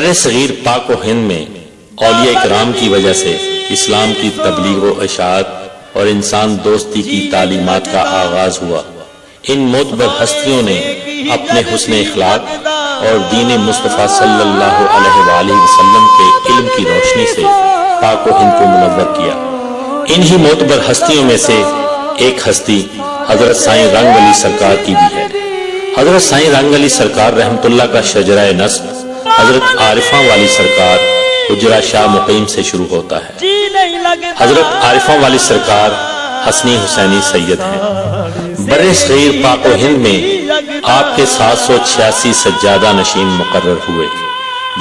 بر صغیر پاک و ہند میں اولیاء اکرام کی وجہ سے اسلام کی تبلیغ و اشاعت اور انسان دوستی کی تعلیمات کا آغاز ہوا۔ ان معتبر ہستیوں نے اپنے حسن اخلاق اور دین مصطفیٰ صلی اللہ علیہ وآلہ وسلم کے علم کی روشنی سے پاک و ہند کو منور کیا۔ انہی معتبر ہستیوں میں سے ایک ہستی حضرت سائیں رنگ علی سرکار کی بھی ہے۔ حضرت سائیں رنگ علی سرکار رحمت اللہ کا شجرہ نسب حضرت عارفاں والی سرکار حجرہ شاہ مقیم سے شروع ہوتا ہے۔ حضرت عارفاں والی سرکار حسنی حسینی سید ہیں۔ بر صغیر پاک و ہند میں آپ کے 786 سجادہ نشین مقرر ہوئے،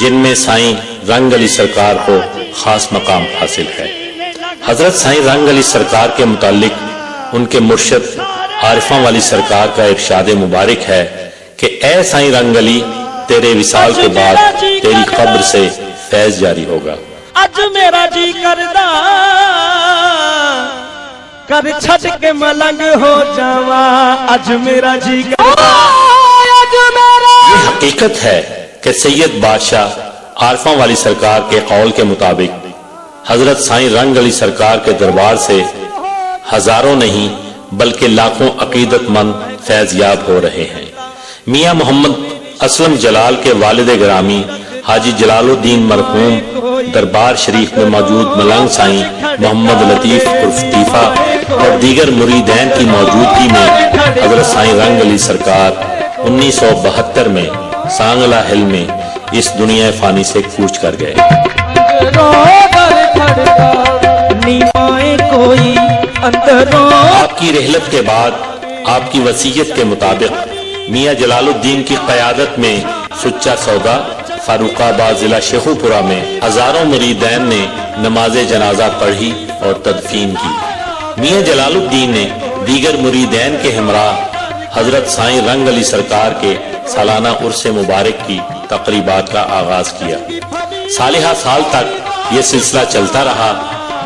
جن میں سائیں رنگ علی سرکار کو خاص مقام حاصل ہے۔ حضرت سائیں رنگ علی سرکار کے متعلق ان کے مرشد عارفاں والی سرکار کا ارشاد مبارک ہے کہ اے سائیں رنگ علی، تیرے وصال کے بعد تیری قبر سے فیض جاری ہوگا۔ اج میرا جی کردا کر چھٹ کے ملنگ ہو جاواں، اج میرا جی کردا اج میرا۔ یہ حقیقت ہے کہ سید بادشاہ عارفاں والی سرکار کے قول کے مطابق حضرت سائیں رنگ علی سرکار کے دربار سے ہزاروں نہیں بلکہ لاکھوں عقیدت مند فیض یاب ہو رہے ہیں۔ میاں محمد اسلم جلال کے والد گرامی حاجی جلال الدین مرحوم دربار شریف میں موجود ملنگ سائیں محمد لطیف عرف طیفہ اور دیگر مریدین کی موجودگی میں حضرت سائیں رنگ علی سرکار 1972 میں سانگلہ ہل میں اس دنیا فانی سے کوچ کر گئے۔ آپ کی رحلت کے بعد آپ کی وصیت کے مطابق میاں جلال الدین کی قیادت میں سچا سودا فاروق آباد ضلع شیخوپورہ میں ہزاروں مریدین نے نماز جنازہ پڑھی اور تدفین کی۔ میاں جلال الدین نے دیگر مریدین کے ہمراہ حضرت سائیں رنگ علی سرکار کے سالانہ عرس مبارک کی تقریبات کا آغاز کیا۔ سالہ سال تک یہ سلسلہ چلتا رہا۔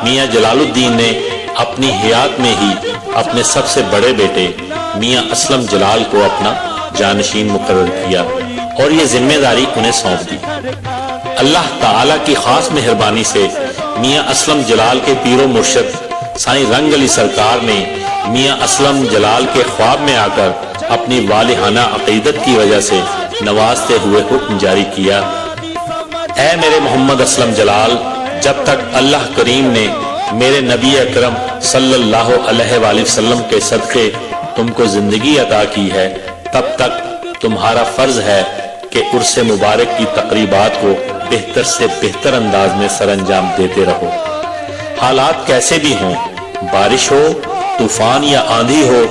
میاں جلال الدین نے اپنی حیات میں ہی اپنے سب سے بڑے بیٹے میاں اسلم جلال کو اپنا جانشین مقرر کیا اور یہ ذمہ داری انہیں سونپ دی۔ اللہ تعالیٰ کی خاص مہربانی سے میاں اسلم جلال کے پیر و مرشد سائیں رنگ علی سرکار نے میاں اسلم جلال کے خواب میں آ کر اپنی والہانہ عقیدت کی وجہ سے نوازتے ہوئے حکم جاری کیا، اے میرے محمد اسلم جلال، جب تک اللہ کریم نے میرے نبی اکرم صلی اللہ علیہ وآلہ وسلم کے صدقے تم کو زندگی عطا کی ہے، تب تک تمہارا فرض ہے کہ عرس مبارک کی تقریبات کو بہتر سے بہتر انداز میں سر انجام دیتے رہو۔ حالات کیسے بھی ہوں، بارش ہو، طوفان یا آندھی ہو،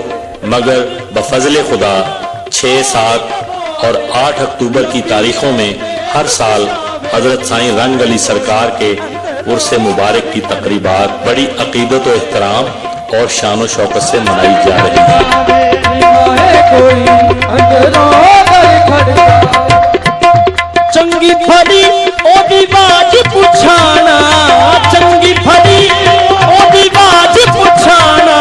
مگر بفضل خدا 6، 7 اور 8 اکتوبر کی تاریخوں میں ہر سال حضرت سائیں رنگ علی سرکار کے عرس مبارک کی تقریبات بڑی عقیدت و احترام اور شان و شوکت سے منائی جا رہی ہے۔ چنگی پھڑی او دی باج پچھانا، چنگی پھڑی او دی باج پچھانا،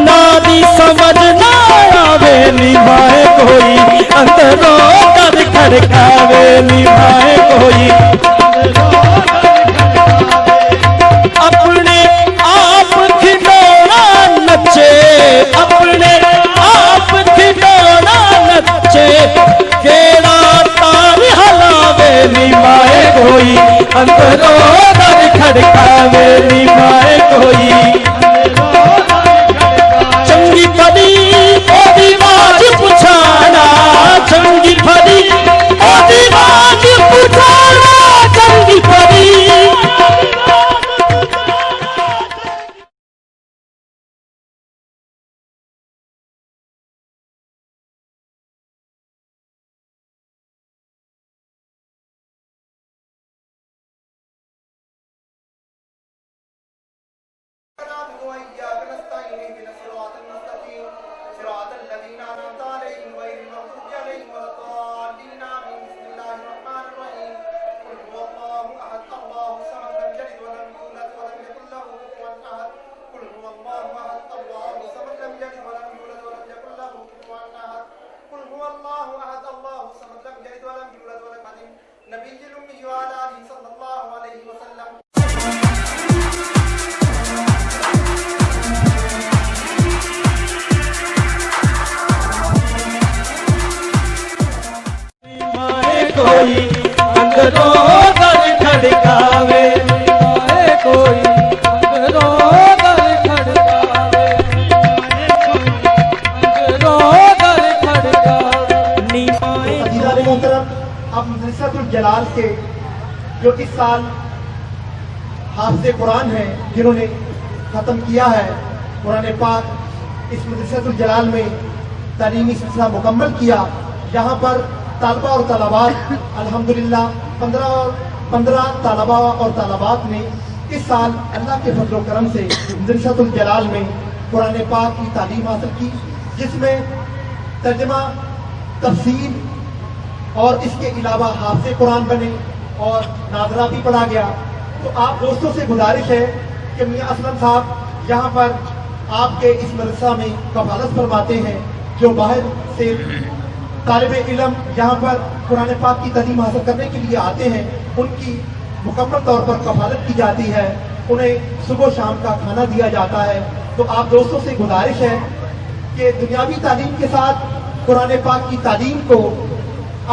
نادی سمجھ نہ آوے نبھائے کوئی، اندروں در کھڑکاوے نبھائے کوئی، اپنے آپ کھلونا نچے، اپنے آپ کھلونا نچے، کیڑا تار ہلاوے نبھائے کوئی، اندروں در کھڑکاوے نبھائے کوئی، چنگی پھڑی او دی باج پچھانا، چنگی پھڑی او دی باج پچھانا، چنگی پھڑی۔ جو اس سال حافظ قرآن ہیں، جنہوں نے ختم کیا ہے قرآن پاک، اس مدرسۃ الجلال میں تعلیمی سلسلہ مکمل کیا. یہاں پر طالبہ اور طالبات الحمدللہ 15 طالبہ اور طالبات نے اس سال اللہ کے فضل و کرم سے مدرسۃ الجلال میں قرآن پاک کی تعلیم حاصل کی، جس میں ترجمہ، تفسیر اور اس کے علاوہ حافظ قرآن بنے اور ناظرہ بھی پڑھا گیا. تو آپ دوستوں سے گزارش ہے کہ میاں اسلم صاحب یہاں پر آپ کے اس مدرسہ میں کفالت فرماتے ہیں. جو باہر سے طالب علم یہاں پر قرآن پاک کی تعلیم حاصل کرنے کے لیے آتے ہیں، ان کی مکمل طور پر کفالت کی جاتی ہے، انہیں صبح و شام کا کھانا دیا جاتا ہے. تو آپ دوستوں سے گزارش ہے کہ دنیاوی تعلیم کے ساتھ قرآن پاک کی تعلیم کو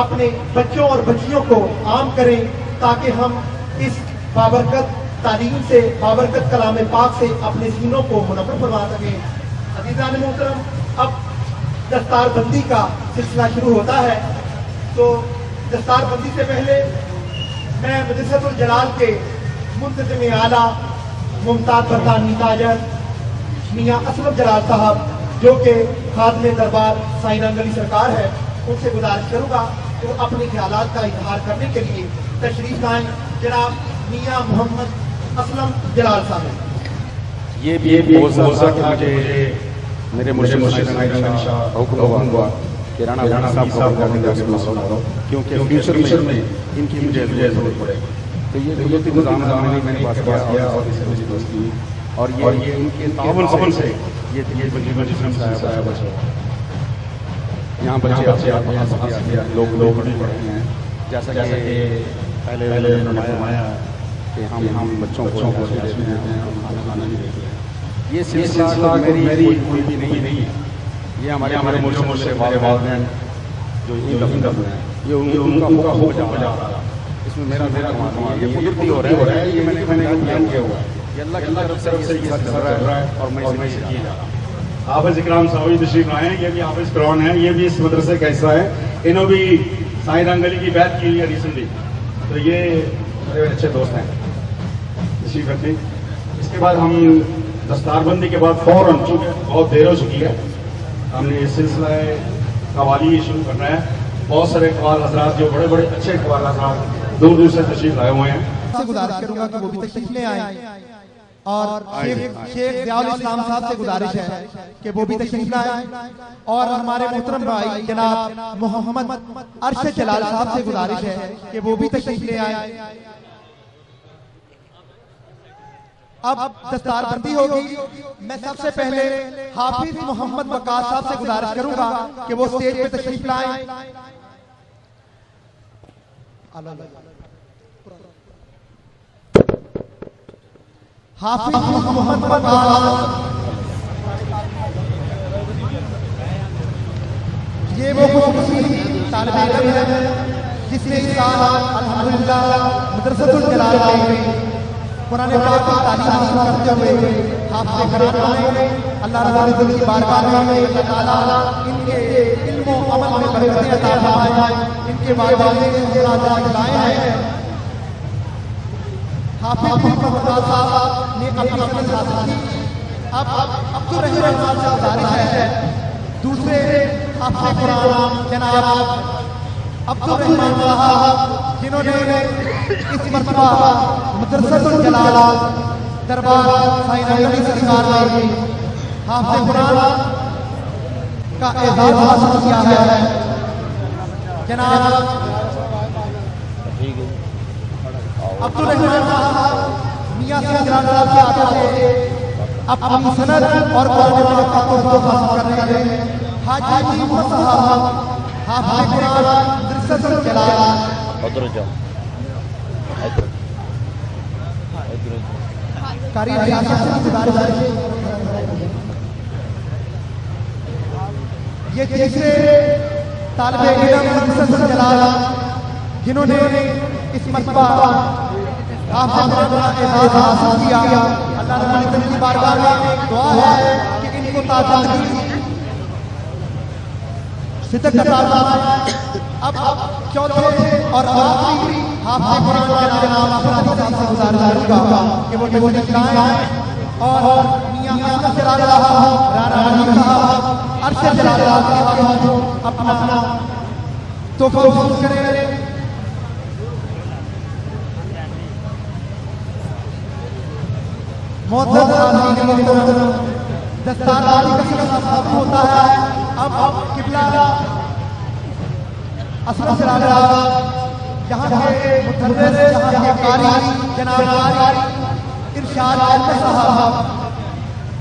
اپنے بچوں اور بچیوں کو عام کریں، تاکہ ہم اس بابرکت تعلیم سے، بابرکت کلام پاک سے اپنے سینوں کو منور فرما سکیں. عزیزان محترم، اب دستار بندی کا سلسلہ شروع ہوتا ہے. تو دستار بندی سے پہلے میں مدرسۃ الجلال کے منتظم اعلیٰ ممتاز برطانوی تاجر میاں اسلم جلال صاحب، جو کہ خادم دربار سائیں رنگ علی سرکار ہے، ان سے گزارش کروں گا کہ وہ اپنے خیالات کا اظہار کرنے کے لیے تشریف لائیں. جناب میاں محمد اسلم جلال صاحب. یہ بھی بہت سا کہ مجھے میرے مرشد حکم ہوا کہ رانا صاحب کو کیونکہ فیوچر میں ان کی مجھے ضرورت پڑے. تو یہ قدرتی نظام میں نے بات کیا اور یہ ان کے تعاون سے یہ یہاں بچے لوگ پڑھتے ہیں. جیسا کہ پہلے انہوں نے فرمایا کہ ہم بچوں کو دیتے ہیں، کھانا نہیں دیتے. یہ سلسلہ میری کوئی بھی نہیں ہے، یہ ہمارے مرشد والدین جو یہ ان کا موقع ہو جا رہا ہے. اس میں میرا یہ قدرتی ہو رہا ہے، یہ میں نے کیا ہوا ہے، یہ اللہ کی طرف سے یہ چل رہا ہے اور میں اسے کیا جا رہا ہوں. حافظ اکرام صاحب تشریف لائے ہیں، یہ بھی حافظ قرآن ہے، یہ بھی اس مدرسے کا حصہ ہے. انہوں بھی سائیں رنگ علی کی بیعت کی ہے ریسنٹلی. تو یہ بڑے اچھے دوست ہیں، تشریف رکھیں. اس کے بعد ہم دستار بندی کے بعد فوراً، چونکہ بہت دیر ہو چکی ہے، ہم نے یہ سلسلہ قوالی شروع کرنا ہے. بہت سارے قوال حضرات جو بڑے بڑے اچھے قوال حضرات دور دور سے تشریف لائے ہوئے ہیں. سے گزارش کروں گا کہ وہ بھی تشریف لے آئیں، اور شیخ ضیاء الاسلام صاحب سے گزارش ہے کہ وہ بھی تشریف لائیں، اور ہمارے محترم بھائی جناب محمد ارشد جلال صاحب سے گزارش ہے کہ وہ بھی تشریف لے آئیں. اب دستار بندی ہوگی. میں سب سے پہلے حافظ محمد وقاص صاحب سے گزارش کروں گا کہ وہ اسٹیج پہ تشریف لائیں. حافظ محمد وقاص یہ وہ طالب علم ہے جس نے اس سال الحمدللہ مدرسۃ الجلال میں قرآن پاک کی تعلیم حاصل کرتے ہوئے حافظ قرآن بنے. اللہ رب العزت کی بارگاہ میں اللہ تعالیٰ ان کے علم و عمل میں برکت عطا فرمائے. ان کے والدین سے راضی لائے ہیں. حافظ محمد وقاص صاحب نے اپنی سند حاصل کی. اب عبدالرحیم صاحب سے گزارش ہے دوسرے حافظ قرآن جناب عبدالرحیم صاحب، جنہوں نے اس مرتبہ مدرسۃ الجلال دربار سائیں رنگ علی سرکار میں حافظ قرآن کا اعزاز حاصل کیا ہے. جناب عبدالرحیم صاحب میاں سید جلال صاحب کے ہاتھوں سے اپنی سند اور قرآن پاک کا تحفہ حاصل کرنے والے حاجی محمد صاحب حافظ قرآن مدرسۃ الجلال. قاری ریاست سے گزارش ہے یہ تیسرے طالب علم مدرسۃ الجلال جنہوں نے اس مرتبہ حافظ قرآن کا اعزاز حاصل کیا. اللہ رب العزت کی بارگاہ میں دعا ہے کہ ان کو تعاون सिद्दत का अब चौथे और आखिरी हाफिज़ कुरान के नाम अफरादी साहब से गुजारिश करूंगा कि वो तशरीफ लाएं और मियां असद जलाल राणा रहीम साहब अरशद जलाल साहब अपना तोहफा पेश करें। मोहतरम हाज़रीन मोहतरम दस्तारबाजी का सिलसिला होता है। अब किबला असद जलाल यहाँ के मुदर्रिस यहाँ के कारी जनाब कारी इरशाद अहमद साहब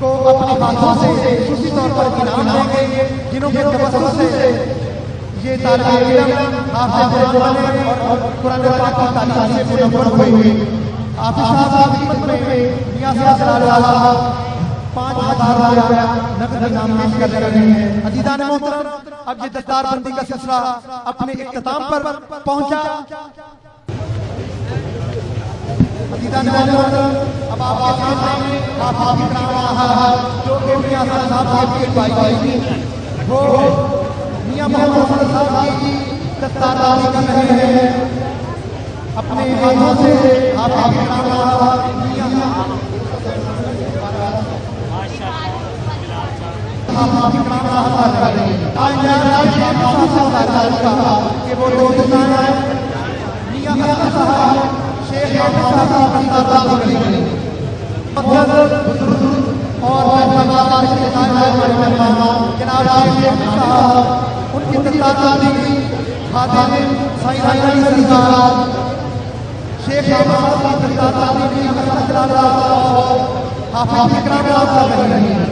को अपने हाथों से खुशी तौर पर इनाम देंगे, जिन्हों के तवज्जुह से ये तालिब इल्म हाफिज़ कुरान और कुरान पाक की तालीम से मुनव्वर हुए। हाफिज़ साहब की खिदमत में मियां असद जलाल 5000 रुपया नकद इनाम पेश कर रहे हैं। अज़ीज़ान मोहतरम, अब ये दस्तारबंदी का सिलसिला अपने इख्तिताम पर पहुंचा। अज़ीज़ान मोहतरम, अब आपके सामने हाफिज़ जो कि मियां असद साहब के भाई थी, वो मियां मोहम्मद असद साहब की दस्तारबाजी कर रहे हैं अपने हाथों से। हाफिज़ कि वो दोस्तान है मियां असद साहब शेख हाफिज़ साहब की दस्तारबाजी करेंगे। और जनाब शेख साहब उनकी दस्तारबाजी खादिम साईं रानी सरकार शेख हाफिज़ साहब की दस्तारबाजी असद जलाल हाफिज़ इकराम साहब कर रहे हैं।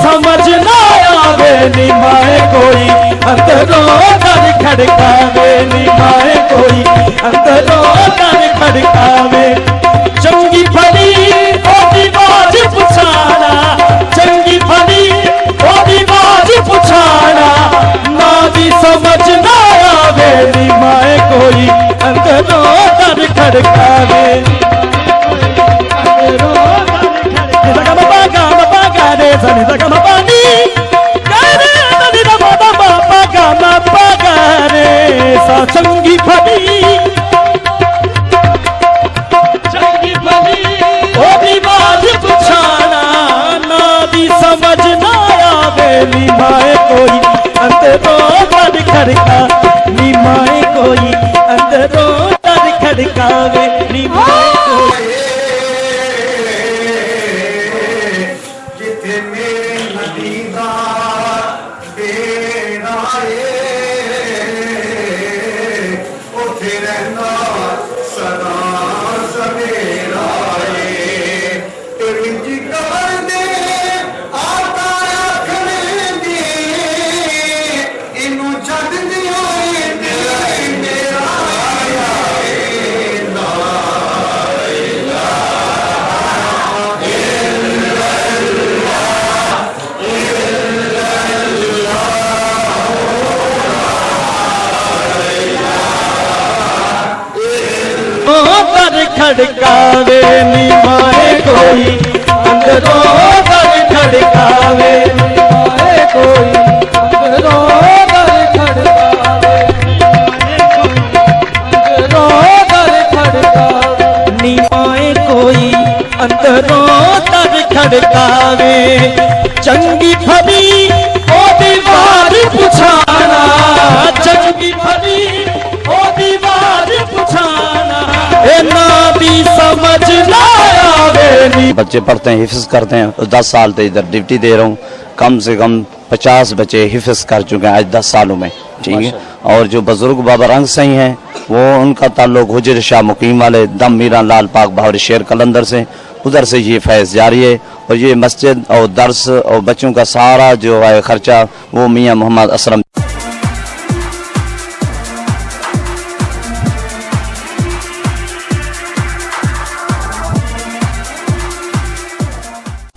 समझ ना आवे निभाए कोई अंदरों खड़कावे नी माए कोई अंदरों दर खड़कावे चंगी भली ओदी बाज पुछाना चंगी भली ओदी बाज पुछाना ना भी समझ ना आवे नी माए कोई अंदरों दर खड़कावे चंगी भली चंगी भली ओदी बात पुछाना ना भी समझ ना आवे नी माए कोई अंदरों दर खड़का नी माए कोई अंदरों दर खड़कावे नी माए कोई खड़कावे नी माए कोई अंदरों दर खड़कावे नी माए कोई अंदरों दर खड़कावे अंदरों दर खड़कावे नी माए कोई अंदरों दर खड़कावे चंगी भली ओ दीवार पुछाना चंगी भली ओ दीवार पुछाना ना भी समझ ना आवे। बच्चे पढ़ते हैं, हिफ्ज करते हैं। 10 साल से इधर ड्यूटी दे रहा हूँ। कम से कम 50 बच्चे हिफ्ज कर चुके हैं आज 10 सालों में, ठीक है। और जो बुजुर्ग बाबा रंग सही हैं वो उनका ताल्लुक हुजर शाह मुकीम वाले दम मीरा लाल पाक भावरी शेर कलंदर से, उधर से ये फैज़ जारी है। और ये मस्जिद और दर्स और बच्चों का सारा जो है खर्चा वो मियाँ मोहम्मद असलम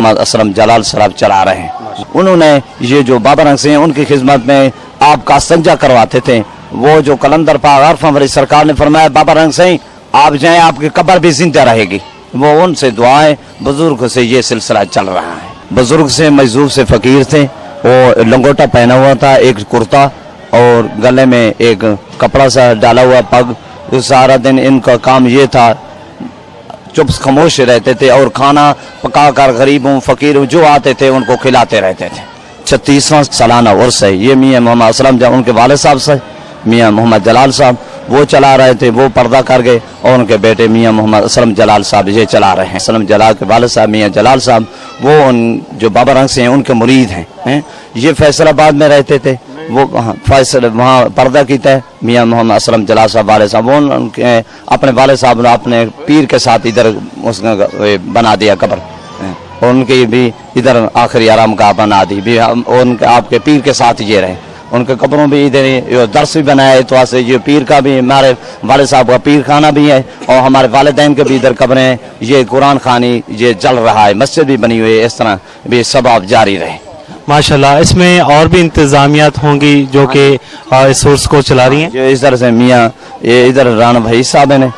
असलम जलाल सराब चला रहे हैं। उन्होंने ये जो बाबा रंग से हैं उनकी खिदमत में आपका संजा करवाते थे। वो जो कलंदर पाक आरफ हमारी सरकार ने फरमाया बाबा रंग से आप जाएं आपकी कब्र भी जिंदा रहेगी। वो उनसे दुआएं बुजुर्ग से ये सिलसिला चल रहा है। बुजुर्ग से मजदूर से फकीर थे। वो लंगोटा पहना हुआ था, एक कुर्ता और गले में एक कपड़ा सा डाला हुआ पग। सारा दिन इनका काम ये था चुप खामोश रहते थे और खाना पका कर गरीबों फकीरों जो आते थे उनको खिलाते रहते थे। 36वां सालाना उर्स है ये। मियाँ मोहम्मद असलम जब उनके वाले साहब से मियाँ मोहम्मद जलाल साहब वो चला रहे थे, वो पर्दा कर गए और उनके बेटे मियाँ मोहम्मद असलम जलाल साहब ये चला रहे हैं। असलम जलाल के वाले साहब मियाँ जलाल साहब वो उन जो बाबा रंग से हैं उनके मुरीद हैं। ये फैसलाबाद में रहते थे। वो फैसल वहाँ पर्दा की तय मियाँ मोहम्मद असलम जलाल साहब वाले साहब वो उनके अपने वाले साहब ने अपने पीर के साथ इधर उसका बना दिया कब्र। उनकी भी इधर आखिरी आराम का बना दी भी। उनके आपके पीर के साथ ये रहे। उनके कब्रों भी इधर ही दर्स भी बनाया तो ऐसे ये पीर का भी हमारे वाले साहब का पीर खाना भी है और हमारे वालिदैन के भी इधर कब्रें हैं। ये कुरान खानी ये जल रहा है, मस्जिद भी बनी हुई है। इस तरह भी सबाब जारी रहे माशाल्लाह। इसमें और भी इंतजामियात होंगी जो कि इस सोर्स को चला रही हैं। जो इधर से मियाँ ये इधर राना भाई साहब ने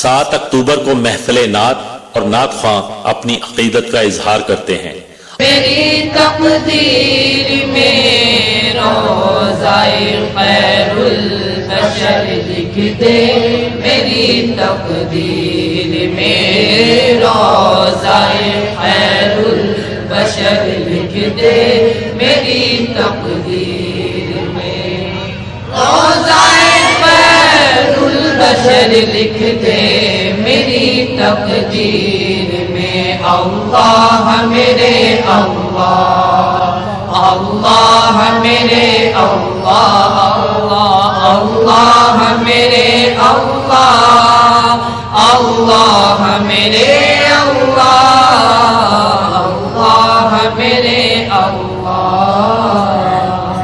7 اکتوبر کو محفل نعت اور نعت خواں اپنی عقیدت کا اظہار کرتے ہیں۔ میری تقدیر میں روزائے خیر البشر لکھ دے، میری تقدیر میں روزائے خیر البشر لکھ دے، میری تقدیر میں روزائے خیر البشر لکھ دے، میری تقدیر میں اللہ میرے اللہ، اللہ میرے اللہ، اللہ میرے اللہ، اللہ میرے اللہ، اللہ میرے اللہ۔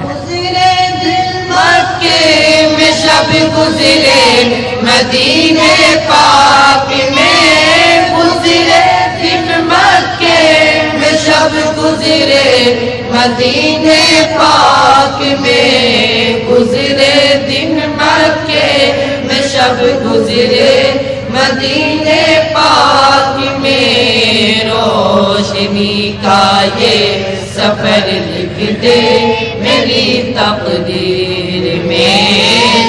گزرے دن مکے میں شب گزرے مدینے پاک میں، گزرے دن مکے میں شب گزرے مدینے پاک میں، گزرے دن مکے میں شب گزرے مدینے پاک میں، روشنی کا یہ سفر لکھ دے، میری تقدیر میں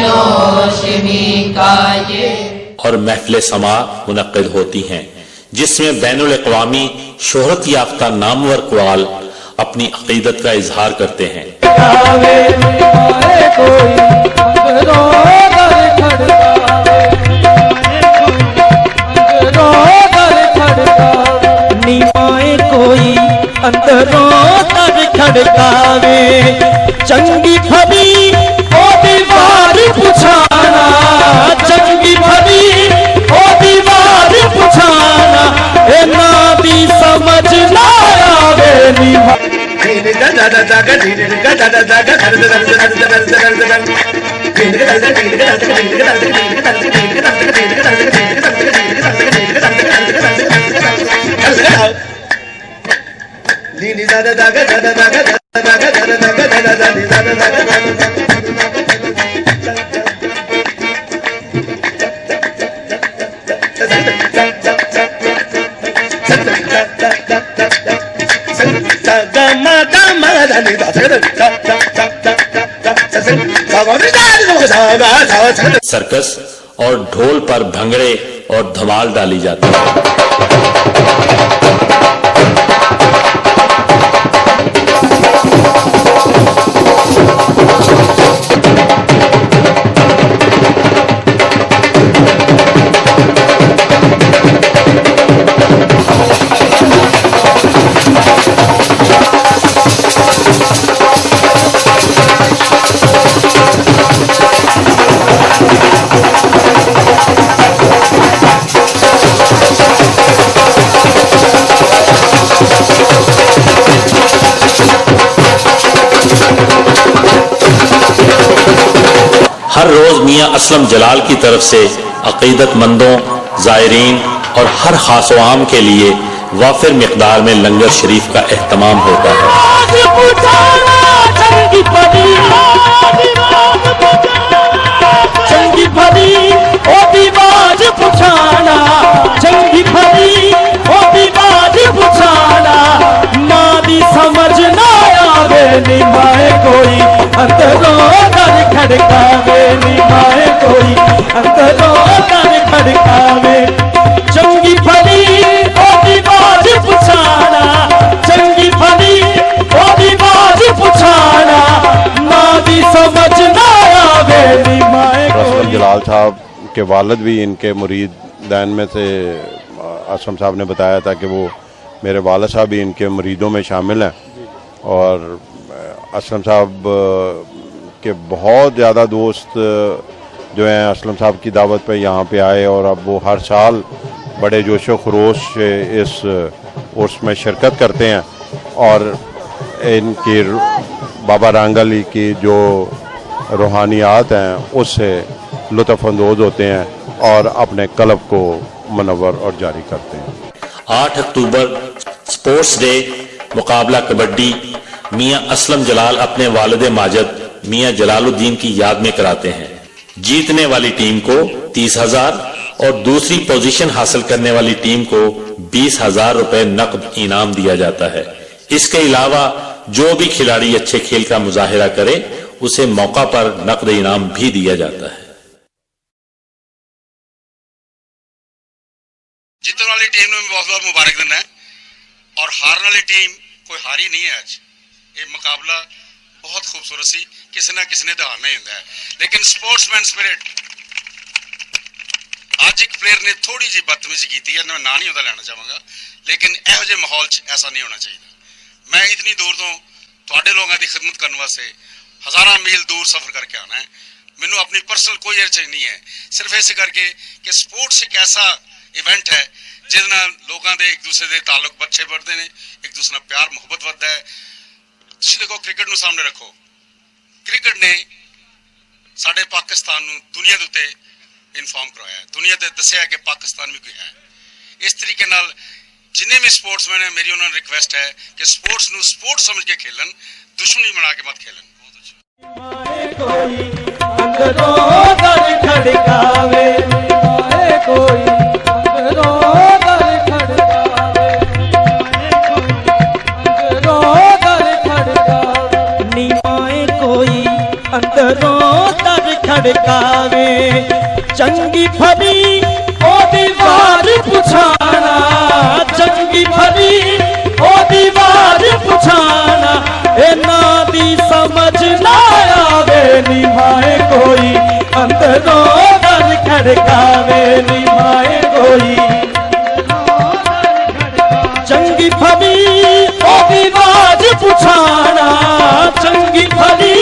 روشنی کا یہ۔ اور محفل سماع منعقد ہوتی ہیں جس میں بین الاقوامی شہرت یافتہ نامور قوال اپنی عقیدت کا اظہار کرتے ہیں۔ کھڑکاوے چنگی بھلی او دیوار پچھانا، چنگی بھلی او دیوار پچھانا، اے نبی سمجھ نہ آوے سرکس اور ڈھول پر بھنگڑے اور دھمال ڈالی جاتی ہے۔ ہر روز میاں اسلم جلال کی طرف سے عقیدت مندوں، زائرین اور ہر خاص و عام کے لیے وافر مقدار میں لنگر شریف کا اہتمام ہوتا ہے۔ چنگی بھلی او دیواج پچھانا، چنگی بھلی او دیواج پچھانا، مادی سمجھ نہ آوے نمائے کوئی اندروں در کھڑکاوے، نمائے کوئی اندروں در کھڑکاوے، چنگی بھلی او دیواج پچھانا، چنگی بھلی او دیواج پچھانا، مادی سمجھ نہ آوے نمائے اسلم جلال صاحب کے والد بھی ان کے مرید دین میں سے، اسلم صاحب نے بتایا تھا کہ وہ میرے والد صاحب بھی ان کے مریدوں میں شامل ہیں، اور اسلم صاحب کے بہت زیادہ دوست جو ہیں اسلم صاحب کی دعوت پہ یہاں پہ آئے، اور اب وہ ہر سال بڑے جوش و خروش سے اس عرس میں شرکت کرتے ہیں، اور ان کی بابا رنگ علی کی جو روحانیات ہیں اس سے لطف اندوز ہوتے ہیں اور اپنے قلب کو منور اور جاری کرتے ہیں۔ 8 اکتوبر سپورٹس ڈے مقابلہ کبڈی میاں اسلم جلال اپنے والد ماجد میاں جلال الدین کی یاد میں کراتے ہیں۔ جیتنے والی ٹیم کو 30,000 और दूसरी पोजीशन हासिल करने वाली टीम को 20,000 रुपए नकद इनाम दिया जाता है। इसके अलावा जो भी खिलाड़ी अच्छे खेल का मुजाहिरा करे उसे मौका पर नकद इनाम भी दिया जाता है। जीतने वाली टीम में बहुत बहुत मुबारक देना है और हारने वाली टीम कोई हारी नहीं है। आज ये मुकाबला बहुत खूबसूरत सी, किसी ना किसी ने तो हारना ही होता है, लेकिन स्पोर्ट्समैन स्पिरिट आज एक प्लेयर ने थोड़ी जी बदतमीजी की थी, मैं ना नहीं होता लेना चाहूँगा, लेकिन ਇਹੋ ਜਿਹੇ माहौल ऐसा नहीं होना चाहिए। मैं इतनी दूर तो ਤੁਹਾਡੇ लोगों की खिदमत करने वास्ते हज़ारों मील दूर सफ़र करके आना है। मैनू अपनी पर्सनल कोई अर्ज नहीं है, सिर्फ इस करके कि स्पोर्ट्स एक ऐसा इवेंट है जिस नाल लोगों के एक दूसरे के ताल्लुक अच्छे बढ़ते हैं, एक दूसरे नाल प्यार मुहब्बत बढ़ता है। तुसीं देखो क्रिकेट नूं सामने रखो, क्रिकेट ने साडे पाकिस्तान नूं दुनिया दे उत्ते इन्फॉर्म करवाया, दुनिया ते दस्सिया कि पाकिस्तान भी कोई है। इस तरीके नाल जिन्ने भी स्पोर्ट्समैन है, मेरी उन्होंने रिक्वेस्ट है कि स्पोर्ट्स नूं स्पोर्ट्स समझ के खेलन, दुश्मनी बना के मत खेलन। खड़कावे चंगी भली ओदी वार पुछाना, चंगी भली ओदी वार पुछाना, ना दी समझ ना आवे निभाए कोई अंदरों दर खड़कावे निभाए कोई। चंगी भली ओदी वार पुछाना, चंगी भली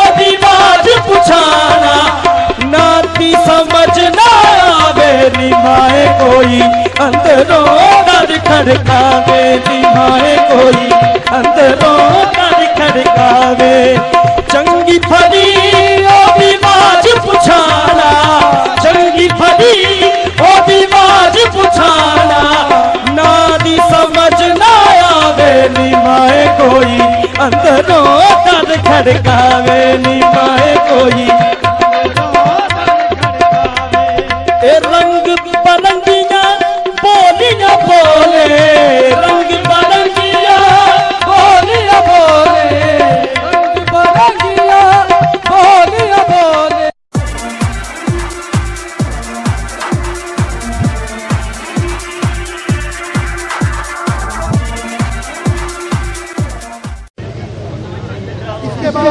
ओदी वार पुछाना, ना दी समझ ना आवे निभाए कोई अंदरों दर खड़कावे निभाए कोई अंदरों दर खड़कावे। चंगी भली ओदी वार पुछाना, चंगी भली ओदी वार पुछाना, ना दी समझ ना आवे निभाए कोई अंदरों दर खड़कावे निभाए कोई। ए रंग बरंगियां बोलियां बोले, रंग बरंगियां बोलियां बोले, रंग बरंगियां बोलियां बोले। इसके बाद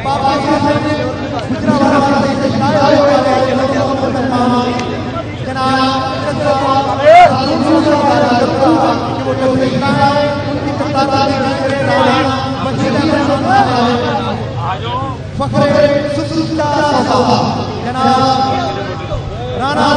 अब आपके सामने गुजरावाला से शाया हुआ है जनाब वो जो लिखा है उनकी तदाद फखरे सुल्ता जनाब राणा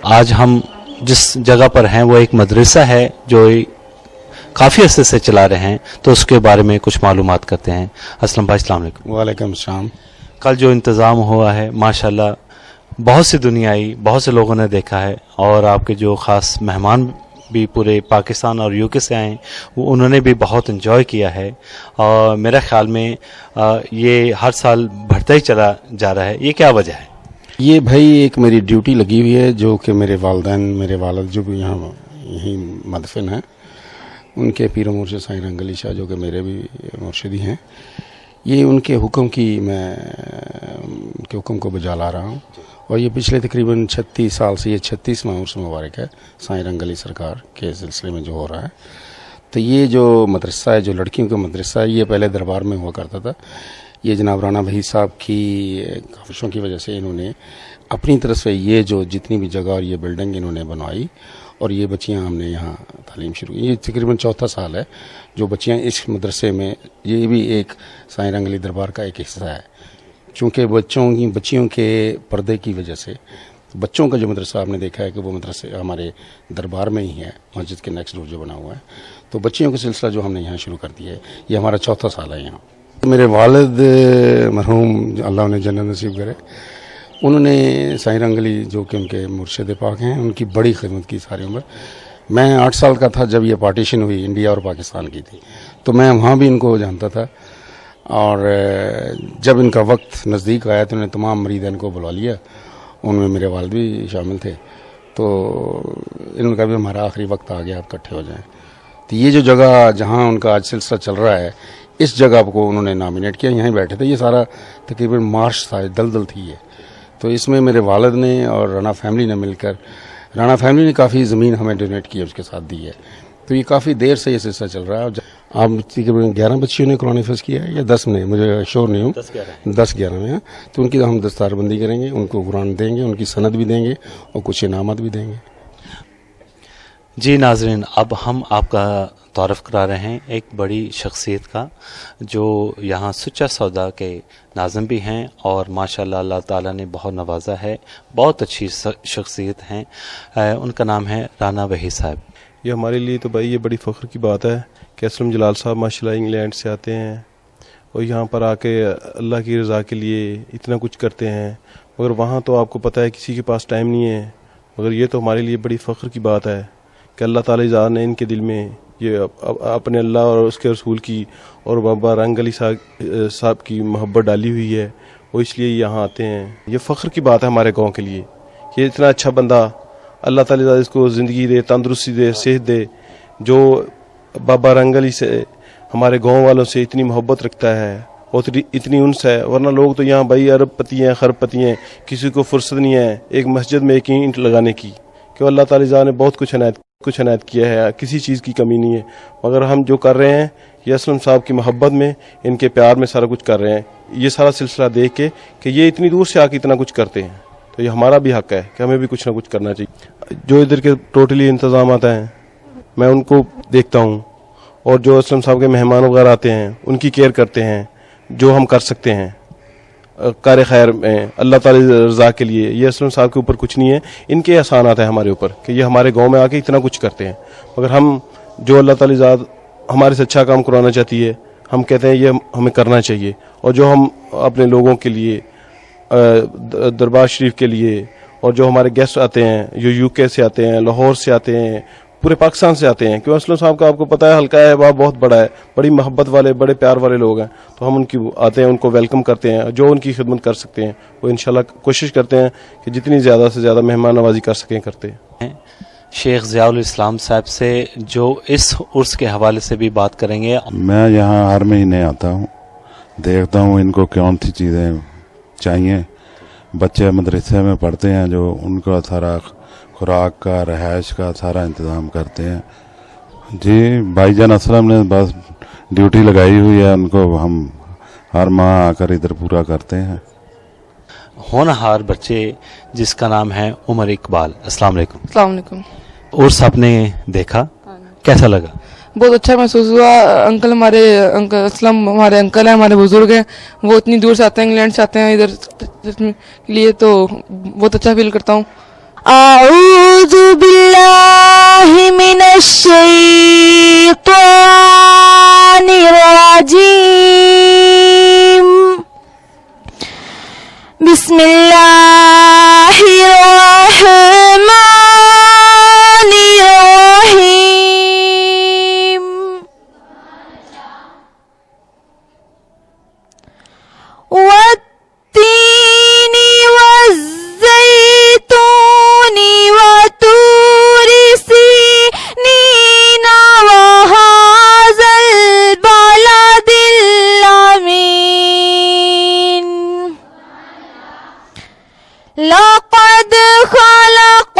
आज हम जिस जगह पर हैं वो एक मदरसा है जो काफ़ी अरसे से चला रहे हैं, तो उसके बारे में कुछ मालूमात करते हैं। असलम भाई, अस्सलाम वालेकुम। वालेकुम सलाम। कल जो इंतज़ाम हुआ है माशाल्लाह बहुत सी दुनिया आई, बहुत से लोगों ने देखा है, और आपके जो ख़ास मेहमान भी पूरे पाकिस्तान और यूके से आए वो उन्होंने भी बहुत इन्जॉय किया है। और मेरे ख्याल में ये हर साल बढ़ता ही चला जा रहा है, ये क्या वजह है? ये भाई एक मेरी ड्यूटी लगी हुई है, जो कि मेरे वालदैन, मेरे वालिद जो भी यहाँ यहीं मदफन हैं, उनके पीर मुर्शिद साईं रंग अली शाह जो कि मेरे भी मुर्शिदी हैं, ये उनके हुक्म की मैं उनके हुक्म को बजा ला रहा हूँ। और ये पिछले तकरीबन 36 साल से ये 36वां उर्स मुबारक है साईं रंग अली सरकार के सिलसिले में जो हो रहा है। तो ये जो मदरसा है, जो लड़कियों का मदरसा है, ये पहले दरबार में हुआ करता था। ये जनाब राना भाई साहब की काविशों की वजह से इन्होंने अपनी तरफ से ये जो जितनी भी जगह और ये बिल्डिंग इन्होंने बनवाई, और ये बच्चियां हमने यहाँ तालीम शुरू की। ये तकरीबन 4था साल है जो बच्चियां इस मदरसे में, ये भी एक साईं रंग अली दरबार का एक हिस्सा है। चूँकि बच्चियों के पर्दे की वजह से बच्चों का जो मदरसा आपने देखा है कि वो मदरसे हमारे दरबार में ही है, मस्जिद के नेक्स्ट डोर जो बना हुआ है। तो बच्चियों का सिलसिला जो हमने यहाँ शुरू कर दिया है, ये हमारा 4था साल है यहाँ। मेरे वालिद मरहूम अल्लाह उन्हें जन्नत नसीब करे, उन्होंने साईं रंग अली जो कि उनके मुर्शिद पाक हैं, उनकी बड़ी खिदमत की सारी उम्र। मैं 8 साल का था जब ये पार्टीशन हुई, इंडिया और पाकिस्तान की थी, तो मैं वहाँ भी इनको जानता था। और जब इनका वक्त नज़दीक आया तो उन्होंने तमाम मरीदैन को बुला लिया, उनमें मेरे वालिद भी शामिल थे। तो इन्होंने कहा भी हमारा आखिरी वक्त आ गया, आप इकट्ठे हो जाएं। तो ये जो जगह जहाँ उनका आज सिलसिला चल रहा है, इस जगह को उन्होंने नॉमिनेट किया, यहीं बैठे थे। ये सारा तकरीबन मार्च था, दलदल थी ये। तो इसमें मेरे वालिद ने और राना फैमिली ने मिलकर, राना फैमिली ने काफ़ी ज़मीन हमें डोनेट की है, उसके साथ दी है। तो ये काफ़ी देर से ये सिलसिला चल रहा है। आप तकरीबन 11 बच्चियों ने कुरान हिफ़्ज़ किया है या 10 ने, मुझे श्योर नहीं हूँ, 10-11 में। तो उनकी हम दस्तारबंदी करेंगे, उनको कुरान देंगे, उनकी सनद भी देंगे और कुछ इनामत भी देंगे। जी नाज़रीन, अब हम आपका तारुफ़ करा रहे हैं एक बड़ी शख्सियत का, जो यहाँ सुच्चा सौदा के नाज़िम भी हैं और माशाल्लाह अल्लाह ताला ने बहुत नवाजा है, बहुत अच्छी शख्सियत हैं। उनका नाम है राना वहीद साहब। ये हमारे लिए तो भाई ये बड़ी फ़ख्र की बात है कि असलम जलाल साहब माशाल्लाह इंग्लैंड से आते हैं और यहाँ पर आके अल्लाह की रज़ा के लिए इतना कुछ करते हैं, मगर वहाँ तो आपको पता है किसी के पास टाइम नहीं है। मगर ये तो हमारे लिए बड़ी फ़ख्र की बात है कि अल्लाह ताला ने इनके दिल में ये अपने अल्लाह और उसके रसूल की और बाबा रंग अली साहब की मोहब्बत डाली हुई है, वो इसलिए यहाँ आते हैं। ये फ़ख्र की बात है हमारे गांव के लिए। ये इतना अच्छा बंदा, अल्लाह ताला इसको ज़िंदगी दे, तंदुरुस्ती दे, सेहत दे, जो बाबा रंग अली से हमारे गांव वालों से इतनी मोहब्बत रखता है और इतनी उन्स है, वरना लोग तो यहाँ भाई अरब पति हैं, खरब पति हैं, किसी को फुर्सत नहीं है एक मस्जिद में एक ईंट लगाने की, कि अल्लाह ताला ने बहुत कुछ अनायत किया है, किसी चीज़ की कमी नहीं है। मगर हम जो कर रहे हैं ये असलम साहब की मोहब्बत में, इनके प्यार में सारा कुछ कर रहे हैं। ये सारा सिलसिला देख के कि ये इतनी दूर से आके इतना कुछ करते हैं, तो ये हमारा भी हक है कि हमें भी कुछ ना कुछ करना चाहिए। जो इधर के टोटली इंतजाम आता है मैं उनको देखता हूँ, और जो असलम साहब के मेहमान वगैरह आते हैं उनकी केयर करते हैं, जो हम कर सकते हैं कार खैर में अल्लाह ताला की रज़ा के लिए। ये असलम साहब के ऊपर कुछ नहीं है, इनके एहसान आता है हमारे ऊपर कि ये हमारे गांव में आके इतना कुछ करते हैं। मगर हम जो अल्लाह ताला की ज़ात हमारे से अच्छा काम करवाना चाहती है, हम कहते हैं ये हमें करना चाहिए। और जो हम अपने लोगों के लिए दरबार शरीफ के लिए, और जो हमारे गेस्ट आते हैं, जो यूके से आते हैं, लाहौर से आते हैं, पूरे पाकिस्तान से आते हैं, क्योंकि असलम साहब का आपको पता है हल्का है, वह बहुत बड़ा है, बड़ी मोहब्बत वाले बड़े प्यार वाले लोग हैं, तो हम उनकी आते हैं, उनको वेलकम करते हैं, जो उनकी खिदमत कर सकते हैं वो इंशाल्लाह कोशिश करते हैं कि जितनी ज़्यादा से ज़्यादा मेहमान नवाजी कर सकें करते हैं। शेख ज़ियाउल इस्लाम साहब से जो इस उर्स के हवाले से भी बात करेंगे। मैं यहाँ हर महीने आता हूँ, देखता हूँ इनको कौन सी चीज़ें चाहिए। बच्चे मदरसे में पढ़ते हैं, जो उनका सारा खुराक का, रहायश का सारा इंतज़ाम करते हैं। जी भाईजान असलम ने बस ड्यूटी लगाई हुई है, उनको हम हर माह आकर इधर पूरा करते हैं। होनहार बच्चे जिसका नाम है उमर इकबाल, अस्सलाम वालेकुम। अस्सलाम वालेकुम। उर्स आपने देखा, कैसा लगा? बहुत अच्छा महसूस हुआ। अंकल हमारे अंकल असलम हमारे अंकल हैं, हमारे बुजुर्ग हैं, वो इतनी दूर से आते हैं, इंग्लैंड से आते हैं इधर के लिए, तो बहुत अच्छा फील करता हूँ। अऊज़ु बिल्लाहि मिनश शैतानिर रजीम, बिस्मिल्लाहिर रहमानिर रहीम। वत्तीनी वज़्ज़ैतूनी वतूरि सीनीना वहाज़ल बलदिल अमीन। लक़द खलक़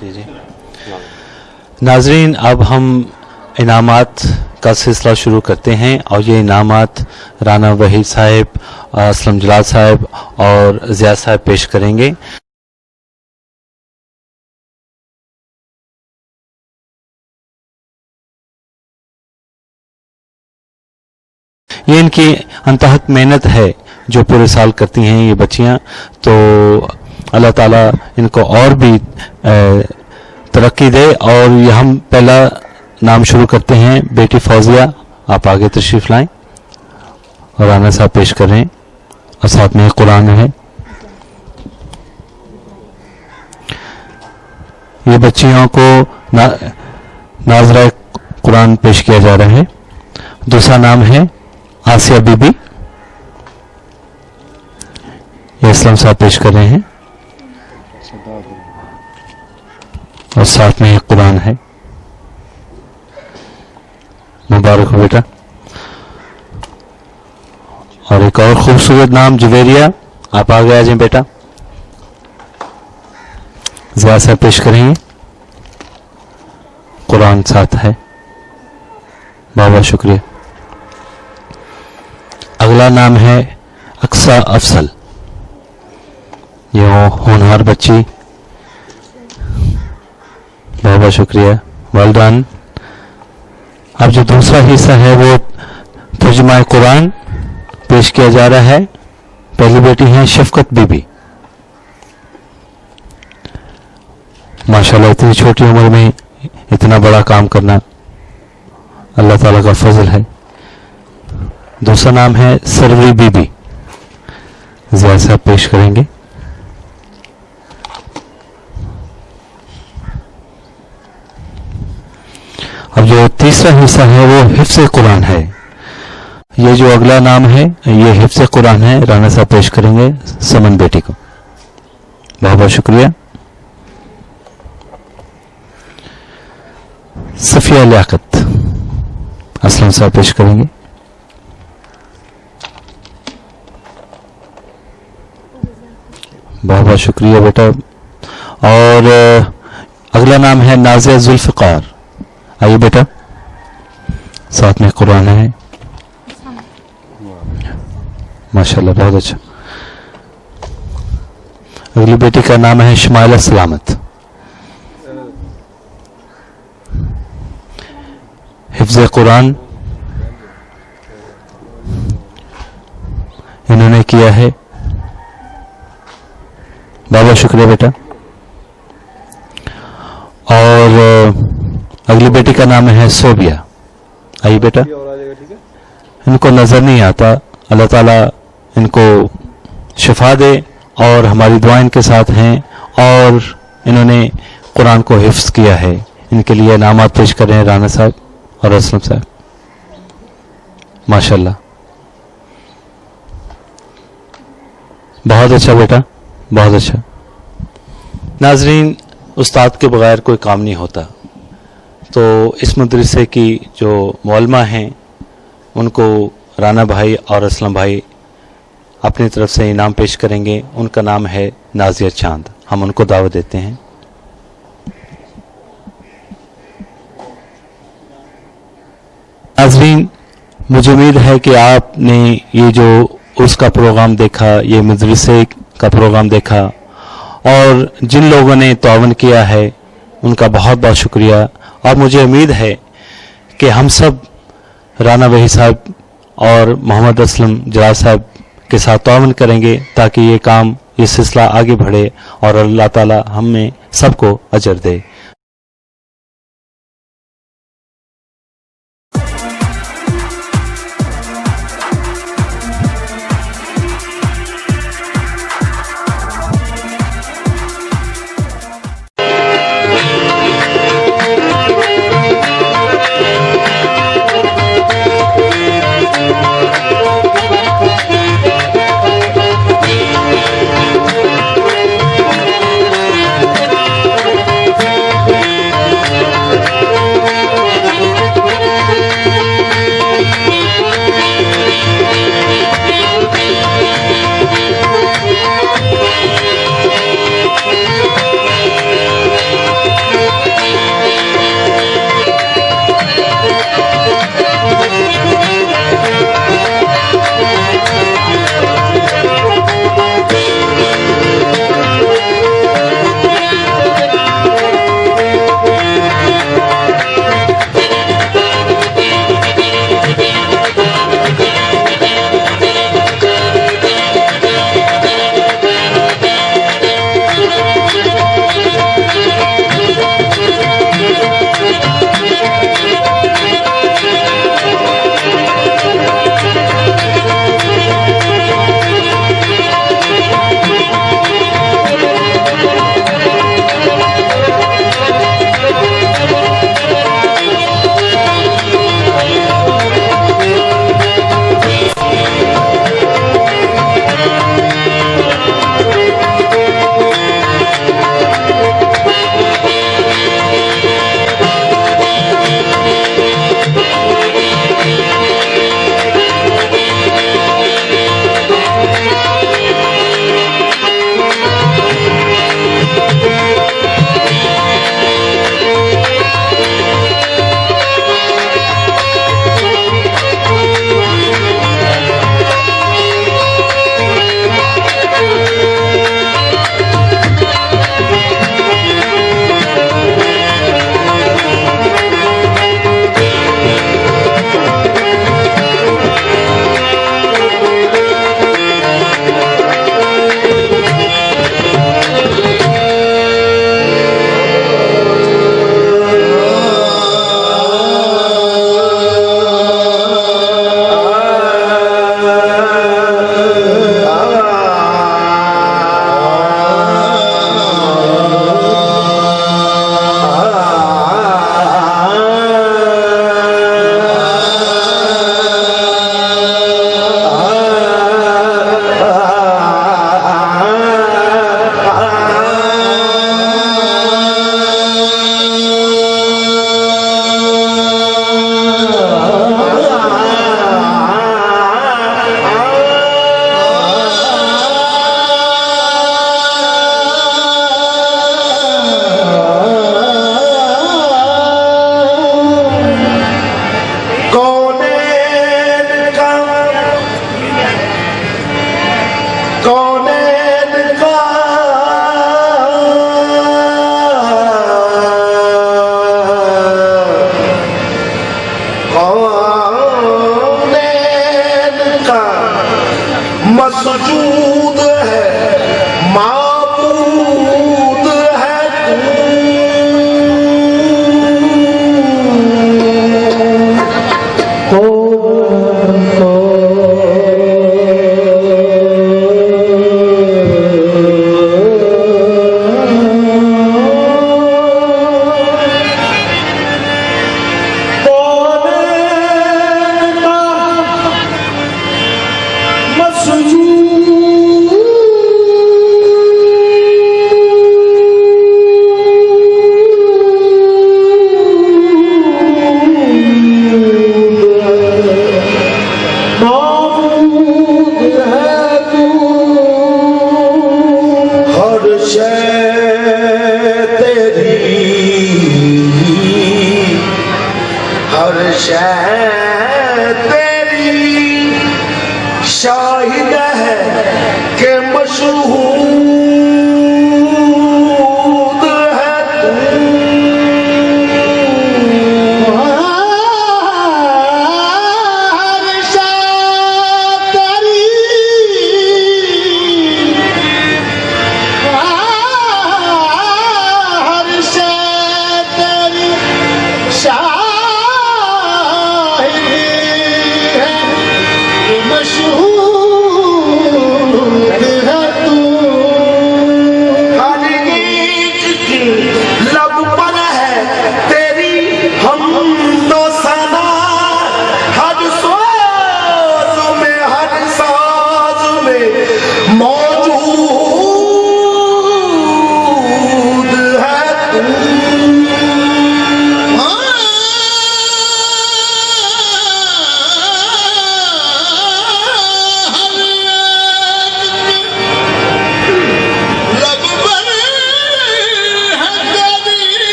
جی جی ناظرین، اب ہم انعامات کا سلسلہ شروع کرتے ہیں، اور یہ انعامات رانا وحید صاحب، اسلم جلال صاحب اور زیاد صاحب پیش کریں گے۔ یہ ان کی انتہک محنت ہے جو پورے سال کرتی ہیں یہ بچیاں، تو اللہ تعالیٰ ان کو اور بھی ترقی دے۔ اور یہ ہم پہلا نام شروع کرتے ہیں، بیٹی فوزیہ، آپ آگے تشریف لائیں اور رانا صاحب پیش کر رہے ہیں، اور ساتھ میں قرآن ہے۔ یہ بچیوں کو ناظرہ قرآن پیش کیا جا رہا ہے۔ دوسرا نام ہے آسیہ بی بی، یہ اسلم صاحب پیش کر رہے ہیں، اور ساتھ میں قرآن ہے۔ مبارک ہو بیٹا۔ اور ایک اور خوبصورت نام جویریہ، آپ آگے آ جائیں بیٹا، زیاد صاحب پیش کریں گے، قرآن ساتھ ہے۔ بہت بہت شکریہ۔ اگلا نام ہے اقصیٰ افضل، یہ ہونہار بچی، بہت بہت شکریہ، ویل ڈن۔ اب جو دوسرا حصہ ہے وہ ترجمہ قرآن پیش کیا جا رہا ہے۔ پہلی بیٹی ہیں شفقت بی بی، ماشاءاللہ اتنی چھوٹی عمر میں اتنا بڑا کام کرنا اللہ تعالیٰ کا فضل ہے۔ دوسرا نام ہے سروری بی بی، زیاد صاحب پیش کریں گے۔ اب جو تیسرا حصہ ہے وہ حفظ قرآن ہے۔ یہ جو اگلا نام ہے یہ حفظ قرآن ہے، رانا صاحب پیش کریں گے سمن بیٹی کو۔ بہت بہت شکریہ۔ صفیہ لیاقت، اسلم صاحب پیش کریں گے۔ بہت بہت شکریہ بیٹا۔ اور اگلا نام ہے نازیہ ذوالفقار، آئیے بیٹا، ساتھ میں قرآن ہے، ماشاءاللہ بہت اچھا۔ اگلی بیٹی کا نام ہے شمائلہ سلامت، حفظ قرآن انہوں نے کیا ہے، بہت بہت شکریہ بیٹا۔ اور اگلی بیٹی کا نام ہے صوبیہ، آئیے بیٹا، ان کو نظر نہیں آتا، اللہ تعالیٰ ان کو شفا دے، اور ہماری دعائیں ان کے ساتھ ہیں، اور انہوں نے قرآن کو حفظ کیا ہے۔ ان کے لیے انعامات پیش کر رہے ہیں رانا صاحب اور اسلم صاحب، ماشاءاللہ بہت اچھا بیٹا، بہت اچھا۔ ناظرین، استاد کے بغیر کوئی کام نہیں ہوتا، تو اس مدرسے کی جو معلمہ ہیں ان کو رانا بھائی اور اسلم بھائی اپنی طرف سے انعام پیش کریں گے۔ ان کا نام ہے نازیہ چاند، ہم ان کو دعوت دیتے ہیں۔ ناظرین، مجھے امید ہے کہ آپ نے یہ جو اس کا پروگرام دیکھا، یہ مدرسے کا پروگرام دیکھا، اور جن لوگوں نے تعاون کیا ہے ان کا بہت بہت شکریہ۔ اور مجھے امید ہے کہ ہم سب رانا وحید صاحب اور محمد اسلم جلال صاحب کے ساتھ تعاون کریں گے تاکہ یہ کام، یہ سلسلہ آگے بڑھے، اور اللہ تعالی ہمیں سب کو اجر دے۔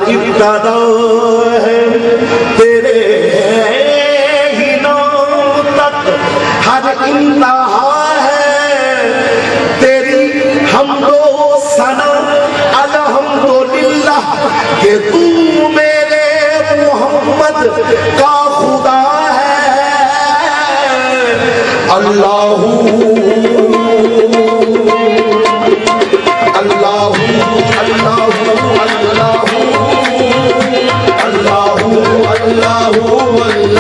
ابتدا ہے تیرے ہی نام تک ہر انتہا ہے تیری حمد و ثنا الحمدللہ کہ تو میرے محمد کا خدا ہے اللہ اللہ اللہ اللہ اللہ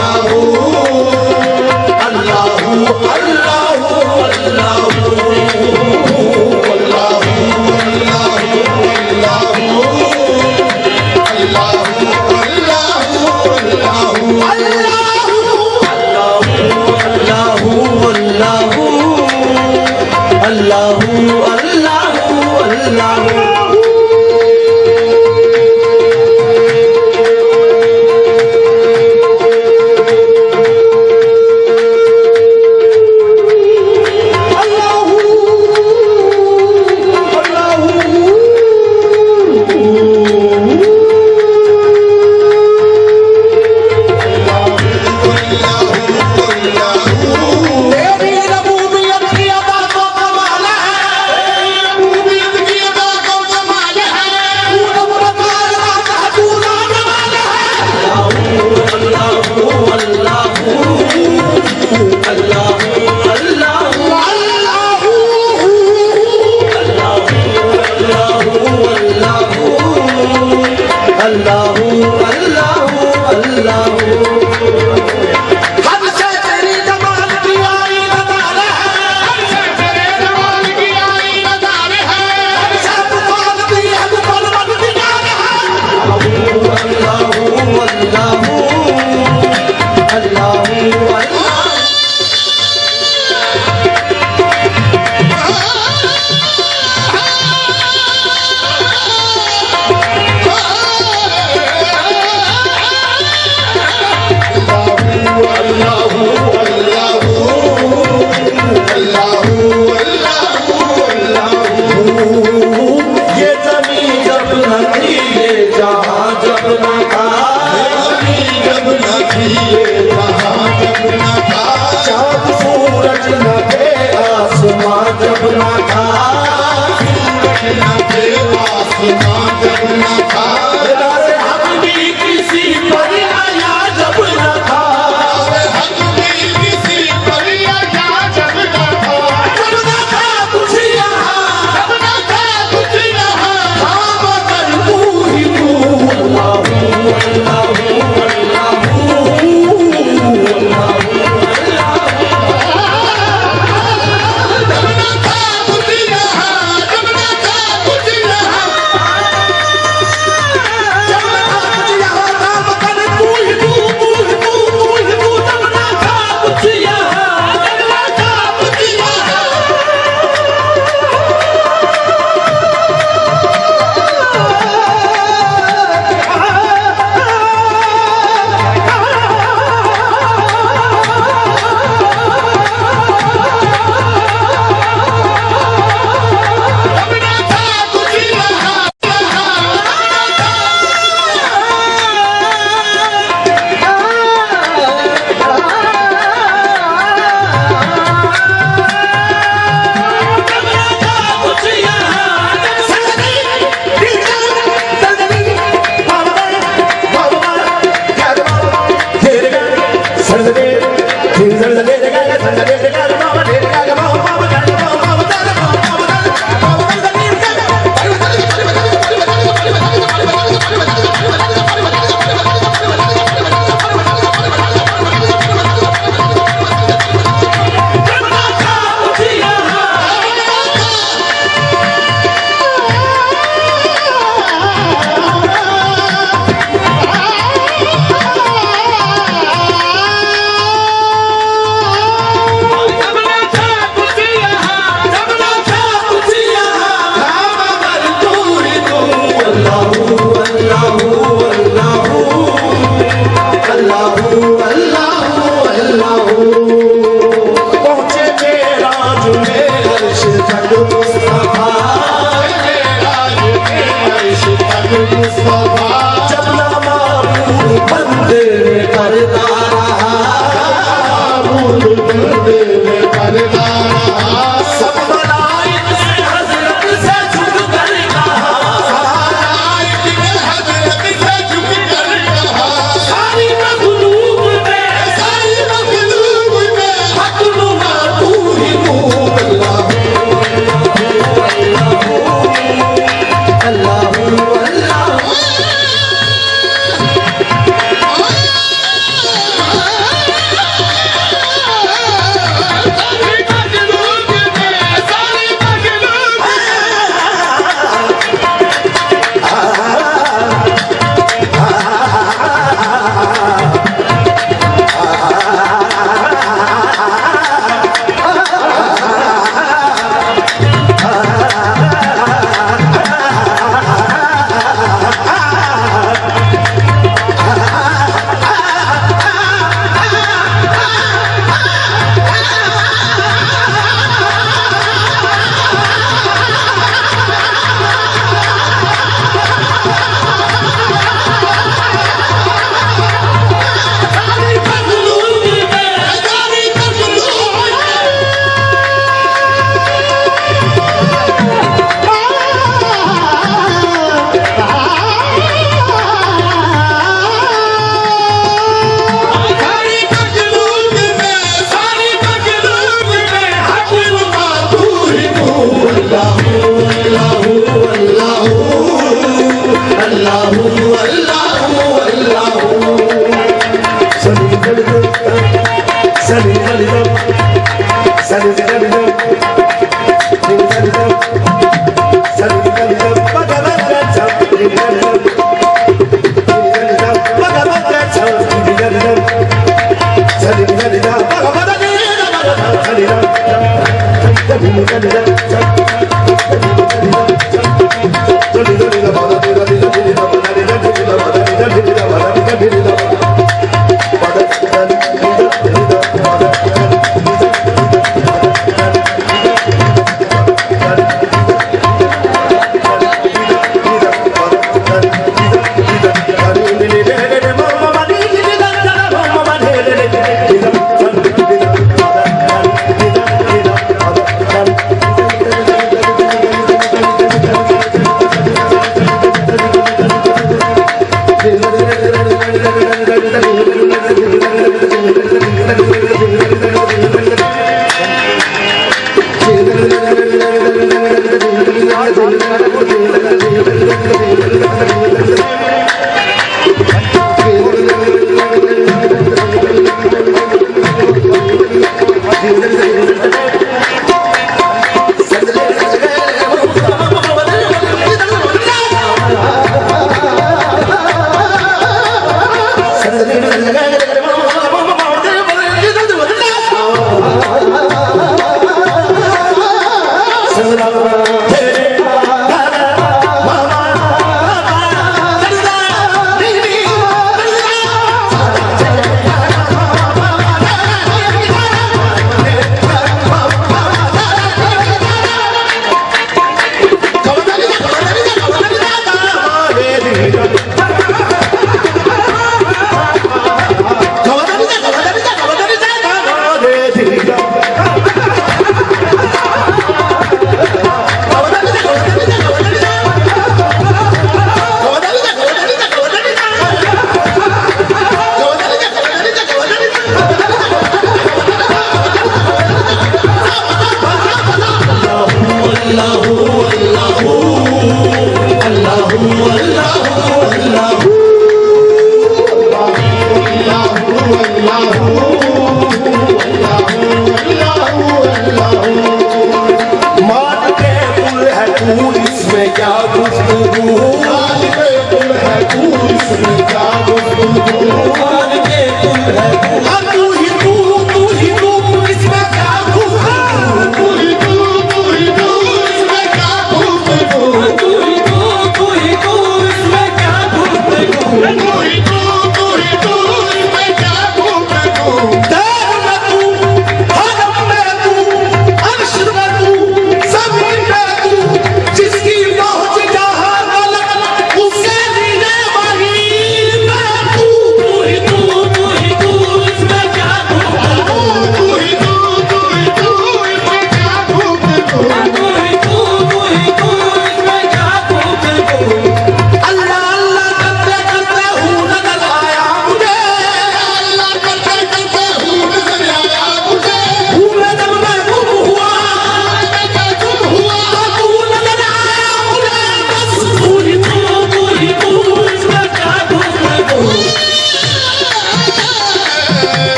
Mustafa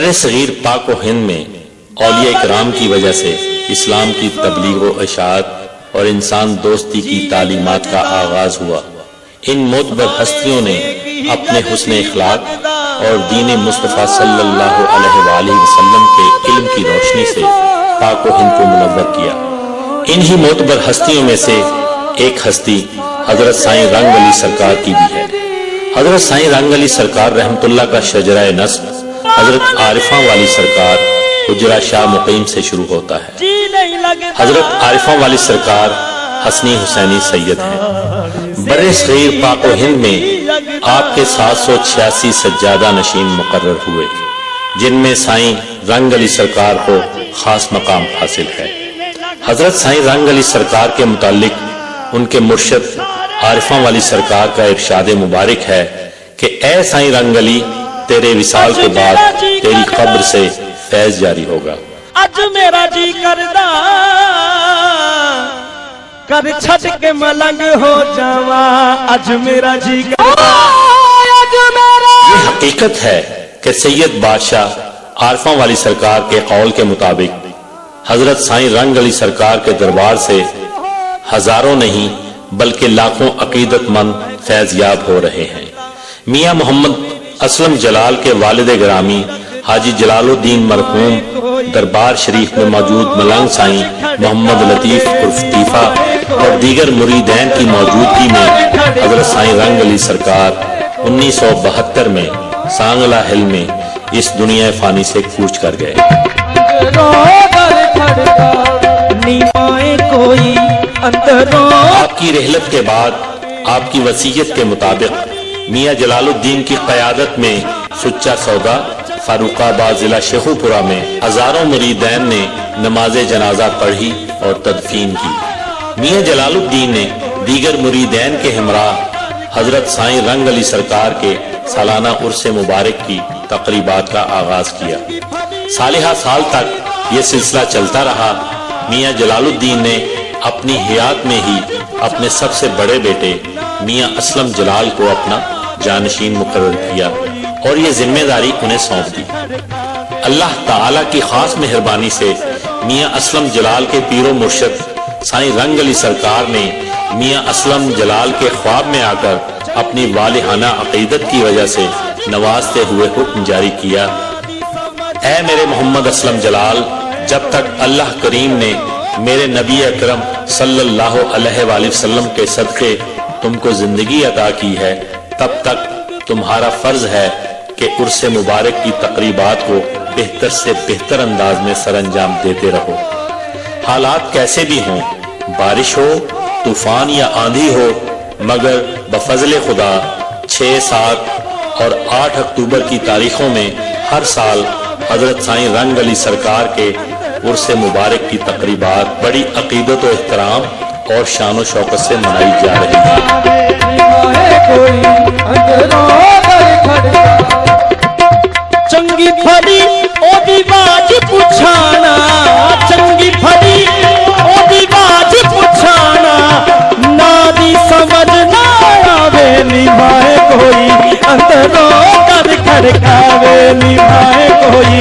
बर्रे सगीर पाक व हिंद में औलिया इकराम की वजह से इस्लाम की तबलीग व इशाअत और इंसान दोस्ती की तालीमात का आगाज हुआ। इन मोतबर हस्तियों ने अपने हुस्न इखलाक और दीन मुस्तफ़ा सल्लल्लाहु अलैहि वसल्लम के इल्म की रोशनी से पाक व हिंद को मुनव्वर किया। इन्हीं मोतबर हस्तियों में से एक हस्ती हजरत साईं रंग अली सरकार की भी है। हजरत साईं रंग अली सरकार रहमतुल्लाह का शजरा नस्ब हजरत आरिफा वाली सरकार हुजरा शाह मुकीम से शुरू होता है। हजरत आरिफा वाली सरकार हसनी हुसैनी सैयद हैं। बर्रे सगीर पाक व हिंद में आपके 786 सज्जादा नशीन मुकर्रर हुए, जिनमें साईं रंग अली सरकार को खास मकाम हासिल है। हजरत साईं रंग अली सरकार के मुतालिक उनके मुर्शद आरिफा वाली सरकार का इरशाद मुबारक है कि ए साईं रंग अली, तेरे विसाल के बाद तेरी कब्र से फैज जारी होगा। अज मेरा जी करदा कर छट के मलंग हो जावा, अज मेरा जी करदा। ये हकीकत है कि सैयद बादशाह आरिफा वाली सरकार के कौल के मुताबिक हजरत साईं रंग अली सरकार के दरबार से हजारों नहीं बल्कि लाखों अकीदतमंद फैज़याब हो रहे हैं। मियां मोहम्मद असलम जलाल के वालिद गिरामी हाजी जलालुद्दीन मरहूम दरबार शरीफ में मौजूद मलंग साईं मोहम्मद लतीफ उर्फ तीफा और दीगर मुरीदैन की मौजूदगी में हजरत साईं रंग अली सरकार 1972 में सांगला हिल में इस दुनिया फानी से कूच कर गए। आपकी रहलत के बाद आपकी वसीयत के मुताबिक मियां जलालुद्दीन की क़यादत में सुच्चा सौदा फारूकाबाद जिला शेखुपुरा में हजारों मुरीदैन ने नमाज जनाजा पढ़ी और तदफीन की। मियां जलालुद्दीन ने दीगर मुरीदैन के हमराह हजरत साईं रंग अली सरकार के सालाना उर्स मुबारक की तकरीबात का आगाज किया। सालिहा साल तक ये सिलसिला चलता रहा। मियां जलालुद्दीन ने अपनी हयात में ही अपने सबसे बड़े बेटे मियां असलम जलाल को अपना जानशीन मुकर्रर किया और ये जिम्मेदारी उन्हें सौंप दी। अल्लाह ताला की खास मेहरबानी से मियां असलम जलाल के पीरो मुर्शद साईं रंग अली सरकार ने मियां असलम जलाल के ख्वाब में आकर अपनी वालिहाना अकीदत की वजह से नवाजते हुए हुक्म जारी किया, ऐ मेरे मोहम्मद असलम जलाल, जब तक अल्लाह करीम ने मेरे नबी अकरम सल्लल्लाहु अलैहि वसल्लम के सदक़े तुमको जिंदगी अता की है, तब तक तुम्हारा फर्ज है कि उर्स मुबारक की तकरीबात को बेहतर से बेहतर अंदाज में सरअंजाम देते रहो। हालात कैसे भी हों, बारिश हो, तूफान या आंधी हो, मगर बफजल खुदा 6, 7 और 8 अक्टूबर की तारीखों में हर साल हजरत साईं रंग अली सरकार के उर्स मुबारक की तकरीबात बड़ी अकीदत व एहतराम और शान व शौकत से मनाई जा रही है। चंगी फड़ी ओदी बाज पुछाना, चंगी फड़ी ओदी बाज पुछाना, नादी समझ ना आवे निभाए कोई, अंदरों कर खड़कावे निभाए कोई।